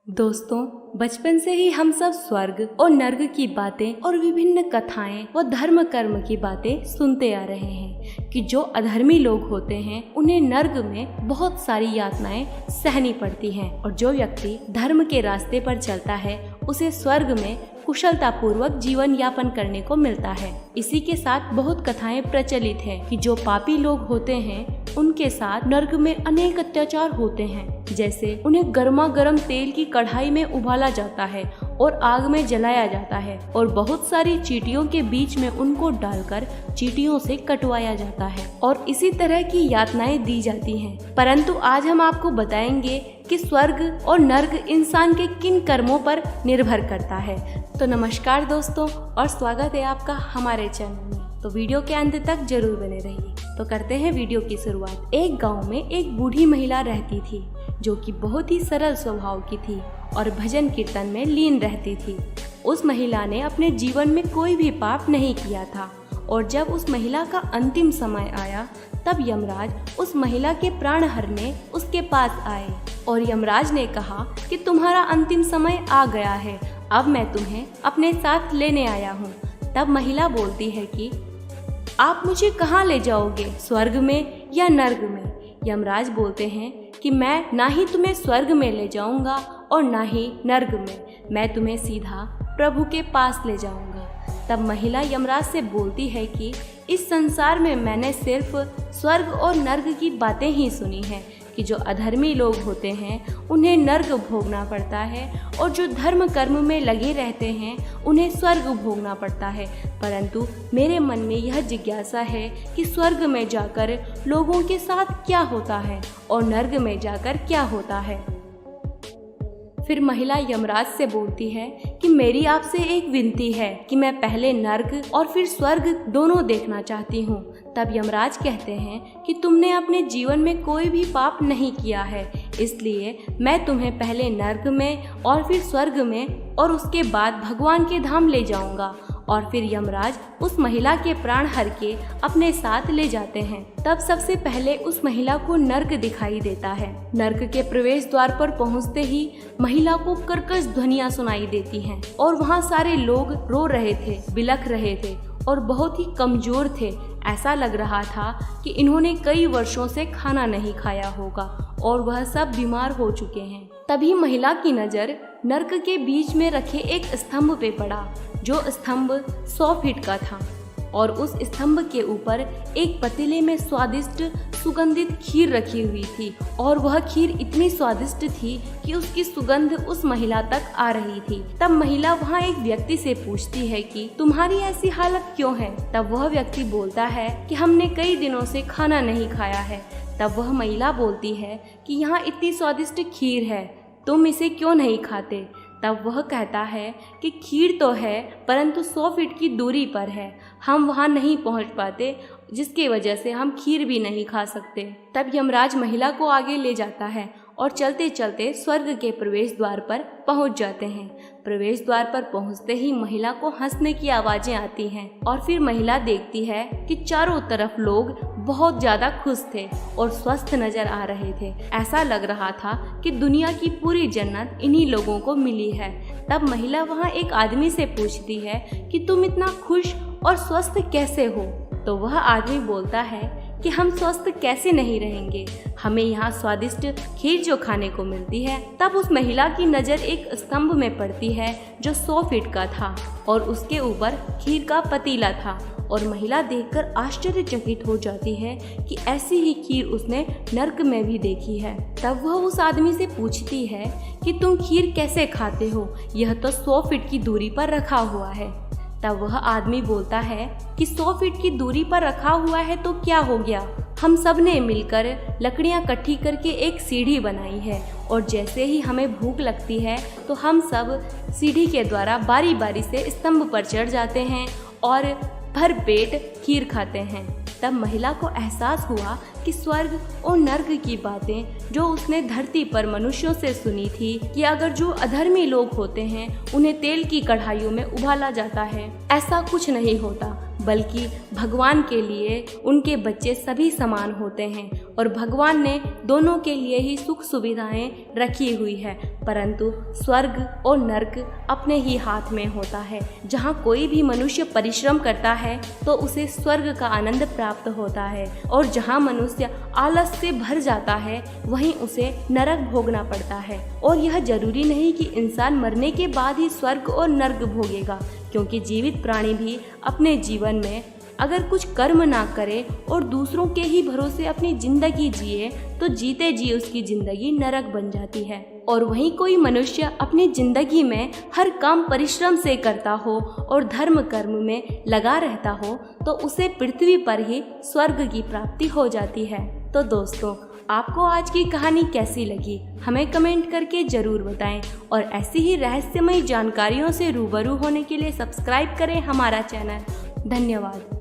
दोस्तों, बचपन से ही हम सब स्वर्ग और नर्क की बातें और विभिन्न कथाएं व धर्म कर्म की बातें सुनते आ रहे हैं कि जो अधर्मी लोग होते हैं उन्हें नर्क में बहुत सारी यातनाएं सहनी पड़ती हैं और जो व्यक्ति धर्म के रास्ते पर चलता है उसे स्वर्ग में कुशलता पूर्वक जीवन यापन करने को मिलता है। इसी के साथ बहुत कथाएं प्रचलित हैं कि जो पापी लोग होते हैं उनके साथ नर्क में अनेक अत्याचार होते हैं, जैसे उन्हें गर्मा गर्म तेल की कढ़ाई में उबाला जाता है और आग में जलाया जाता है और बहुत सारी चींटियों के बीच में उनको डालकर चींटियों से कटवाया जाता है और इसी तरह की यातनाएं दी जाती हैं। परंतु आज हम आपको बताएंगे कि स्वर्ग और नर्क इंसान के किन कर्मों पर निर्भर करता है। तो नमस्कार दोस्तों, और स्वागत है आपका हमारे चैनल में। तो वीडियो के अंत तक जरूर बने रहिए। तो करते हैं वीडियो की शुरुआत। एक गांव में एक बूढ़ी महिला रहती थी जो कि बहुत ही सरल स्वभाव की थी और भजन कीर्तन में लीन रहती थी। उस महिला ने अपने जीवन में कोई भी पाप नहीं किया था और जब उस महिला का अंतिम समय आया तब यमराज उस महिला के प्राण हरने उसके पास आए और यमराज ने कहा कि तुम्हारा अंतिम समय आ गया है, अब मैं तुम्हें अपने साथ लेने आया हूँ। तब महिला बोलती है कि आप मुझे कहाँ ले जाओगे, स्वर्ग में या नर्क में? यमराज बोलते हैं कि मैं ना ही तुम्हें स्वर्ग में ले जाऊंगा और ना ही नर्क में, मैं तुम्हें सीधा प्रभु के पास ले जाऊंगा। तब महिला यमराज से बोलती है कि इस संसार में मैंने सिर्फ स्वर्ग और नर्क की बातें ही सुनी हैं कि जो अधर्मी लोग होते हैं उन्हें नर्क भोगना पड़ता है और जो धर्म कर्म में लगे रहते हैं उन्हें स्वर्ग भोगना पड़ता है। परंतु मेरे मन में यह जिज्ञासा है कि स्वर्ग में जाकर लोगों के साथ क्या होता है और नर्क में जाकर क्या होता है। फिर महिला यमराज से बोलती है कि मेरी आपसे एक विनती है कि मैं पहले नर्क और फिर स्वर्ग दोनों देखना चाहती हूँ। तब यमराज कहते हैं कि तुमने अपने जीवन में कोई भी पाप नहीं किया है, इसलिए मैं तुम्हें पहले नर्क में और फिर स्वर्ग में और उसके बाद भगवान के धाम ले जाऊंगा। और फिर यमराज उस महिला के प्राण हर के अपने साथ ले जाते हैं। तब सबसे पहले उस महिला को नर्क दिखाई देता है। नर्क के प्रवेश द्वार पर पहुंचते ही महिला को कर्कश ध्वनियां सुनाई देती हैं और वहां सारे लोग रो रहे थे, बिलख रहे थे और बहुत ही कमजोर थे। ऐसा लग रहा था कि इन्होंने कई वर्षों से खाना नहीं खाया होगा और वह सब बीमार हो चुके हैं। तभी महिला की नज़र नर्क के बीच में रखे एक स्तंभ पे पड़ा, जो स्तंभ 100 फीट का था और उस स्तंभ के ऊपर एक पतीले में स्वादिष्ट सुगंधित खीर रखी हुई थी और वह खीर इतनी स्वादिष्ट थी कि उसकी सुगंध उस महिला तक आ रही थी। तब महिला वहाँ एक व्यक्ति से पूछती है कि तुम्हारी ऐसी हालत क्यों है? तब वह व्यक्ति बोलता है कि हमने कई दिनों से खाना नहीं खाया है। तब वह महिला बोलती है कि यहाँ इतनी स्वादिष्ट खीर है, तुम इसे क्यों नहीं खाते? तब वह कहता है कि खीर तो है परंतु 100 फीट की दूरी पर है, हम वहां नहीं पहुंच पाते, जिसकी वजह से हम खीर भी नहीं खा सकते। तब यमराज महिला को आगे ले जाता है और चलते चलते स्वर्ग के प्रवेश द्वार पर पहुंच जाते हैं। प्रवेश द्वार पर पहुंचते ही महिला को हंसने की आवाजें आती हैं और फिर महिला देखती है कि चारों तरफ लोग बहुत ज्यादा खुश थे और स्वस्थ नजर आ रहे थे। ऐसा लग रहा था कि दुनिया की पूरी जन्नत इन्हीं लोगों को मिली है। तब महिला वहाँ एक आदमी से पूछती है कि तुम इतना खुश और स्वस्थ कैसे हो? तो वह आदमी बोलता है कि हम स्वस्थ कैसे नहीं रहेंगे, हमें यहाँ स्वादिष्ट खीर जो खाने को मिलती है। तब उस महिला की नज़र एक स्तंभ में पड़ती है जो 100 फीट का था और उसके ऊपर खीर का पतीला था और महिला देखकर आश्चर्यचकित हो जाती है कि ऐसी ही खीर उसने नर्क में भी देखी है। तब वह उस आदमी से पूछती है कि तुम खीर कैसे खाते हो, यह तो 100 फीट की दूरी पर रखा हुआ है। तब वह आदमी बोलता है कि 100 फीट की दूरी पर रखा हुआ है तो क्या हो गया, हम सब ने मिलकर लकड़ियां इकट्ठी करके एक सीढ़ी बनाई है और जैसे ही हमें भूख लगती है तो हम सब सीढ़ी के द्वारा बारी बारी से स्तंभ पर चढ़ जाते हैं और भर पेट खीर खाते हैं। तब महिला को एहसास हुआ कि स्वर्ग और नर्क की बातें जो उसने धरती पर मनुष्यों से सुनी थी कि अगर जो अधर्मी लोग होते हैं उन्हें तेल की कढ़ाइयों में उबाला जाता है, ऐसा कुछ नहीं होता, बल्कि भगवान के लिए उनके बच्चे सभी समान होते हैं और भगवान ने दोनों के लिए ही सुख सुविधाएं रखी हुई है। परंतु स्वर्ग और नर्क अपने ही हाथ में होता है। जहाँ कोई भी मनुष्य परिश्रम करता है तो उसे स्वर्ग का आनंद प्राप्त होता है, और जहाँ मनुष्य आलस से भर जाता है वहीं उसे नरक भोगना पड़ता है। और यह जरूरी नहीं कि इंसान मरने के बाद ही स्वर्ग और नर्क भोगेगा, क्योंकि जीवित प्राणी भी अपने जीवन में अगर कुछ कर्म ना करे और दूसरों के ही भरोसे अपनी जिंदगी जिए तो जीते जी उसकी जिंदगी नरक बन जाती है। और वहीं कोई मनुष्य अपनी जिंदगी में हर काम परिश्रम से करता हो और धर्म कर्म में लगा रहता हो तो उसे पृथ्वी पर ही स्वर्ग की प्राप्ति हो जाती है। तो दोस्तों, आपको आज की कहानी कैसी लगी हमें कमेंट करके जरूर बताएं, और ऐसी ही रहस्यमय जानकारियों से रूबरू होने के लिए सब्सक्राइब करें हमारा चैनल। धन्यवाद।